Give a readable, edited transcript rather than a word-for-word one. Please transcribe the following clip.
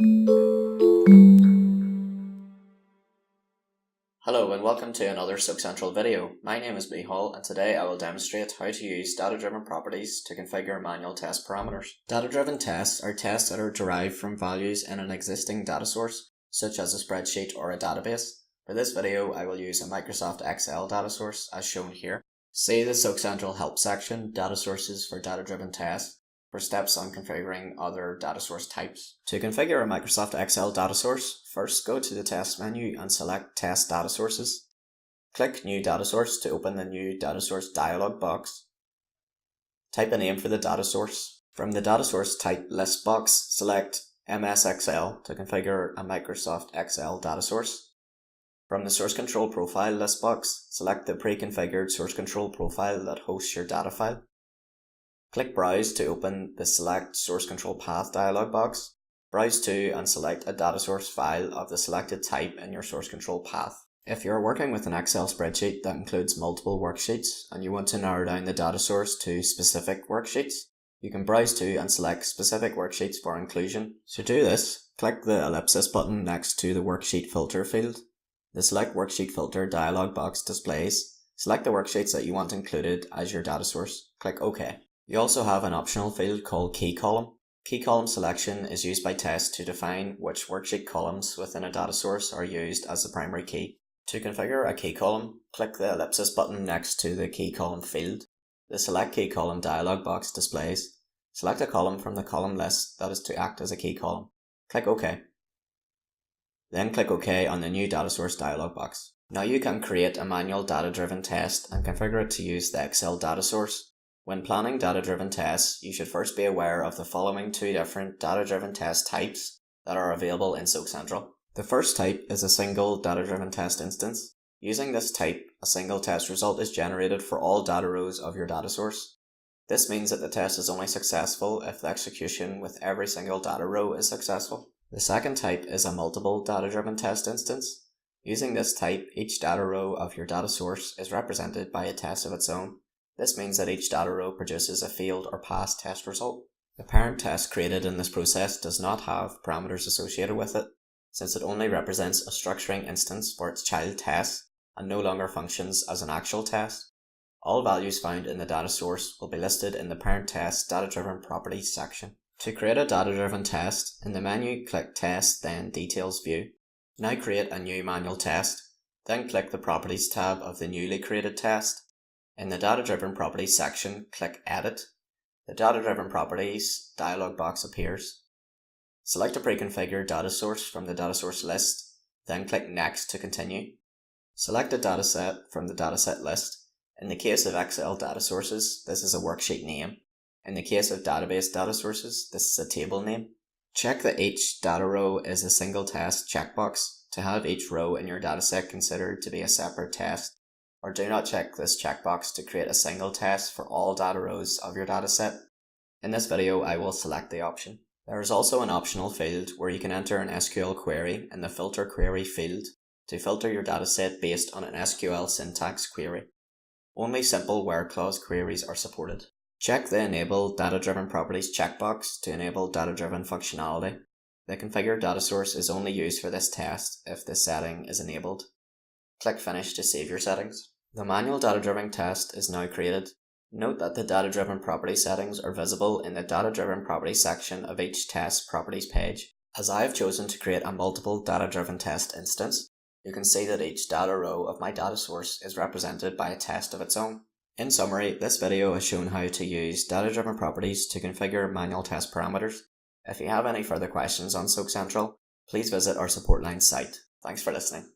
Hello and welcome to another SoapCentral video. My name is Mihal and today I will demonstrate how to use data-driven properties to configure manual test parameters. Data-driven tests are tests that are derived from values in an existing data source, such as a spreadsheet or a database. For this video I will use a Microsoft Excel data source as shown here. See the SoapCentral help section, data sources for data-driven tests, for steps on configuring other data source types. To configure a Microsoft Excel data source, first go to the Test menu and select Test Data Sources. Click New Data Source to open the New Data Source dialog box. Type a name for the data source. From the Data Source Type list box, select MS Excel to configure a Microsoft Excel data source. From the Source Control Profile list box, select the pre-configured source control profile that hosts your data file. Click Browse to open the Select Source Control Path dialog box. Browse to and select a data source file of the selected type in your source control path. If you're working with an Excel spreadsheet that includes multiple worksheets and you want to narrow down the data source to specific worksheets, you can browse to and select specific worksheets for inclusion. To do this, click the ellipsis button next to the Worksheet Filter field. The Select Worksheet Filter dialog box displays. Select the worksheets that you want included as your data source. Click OK. You also have an optional field called Key Column. Key column selection is used by tests to define which worksheet columns within a data source are used as the primary key. To configure a key column, click the ellipsis button next to the Key Column field. The Select Key Column dialog box displays. Select a column from the column list that is to act as a key column. Click OK. Then click OK on the New Data Source dialog box. Now you can create a manual data-driven test and configure it to use the Excel data source. When planning data-driven tests, you should first be aware of the following two different data-driven test types that are available in SoapCentral. The first type is a single data-driven test instance. Using this type, a single test result is generated for all data rows of your data source. This means that the test is only successful if the execution with every single data row is successful. The second type is a multiple data-driven test instance. Using this type, each data row of your data source is represented by a test of its own. This means that each data row produces a failed or passed test result. The parent test created in this process does not have parameters associated with it, since it only represents a structuring instance for its child test and no longer functions as an actual test. All values found in the data source will be listed in the parent test data-driven properties section. To create a data-driven test, in the menu click Test, then Details View. Now create a new manual test, then click the Properties tab of the newly created test. In the Data-Driven Properties section, click Edit. The Data-Driven Properties dialog box appears. Select a pre-configured data source from the data source list, then click Next to continue. Select a dataset from the dataset list. In the case of Excel data sources, this is a worksheet name. In the case of database data sources, this is a table name. Check that each data row is a single test checkbox to have each row in your dataset considered to be a separate test. Or do not check this checkbox to create a single test for all data rows of your dataset. In this video, I will select the option. There is also an optional field where you can enter an SQL query in the Filter Query field to filter your dataset based on an SQL syntax query. Only simple where clause queries are supported. Check the Enable Data-Driven Properties checkbox to enable data-driven functionality. The configured data source is only used for this test if this setting is enabled. Click Finish to save your settings. The manual data-driven test is now created. Note that the data-driven property settings are visible in the data-driven properties section of each test properties page. As I have chosen to create a multiple data-driven test instance, you can see that each data row of my data source is represented by a test of its own. In summary, this video has shown how to use data-driven properties to configure manual test parameters. If you have any further questions on SoapCentral, please visit our support line site. Thanks for listening.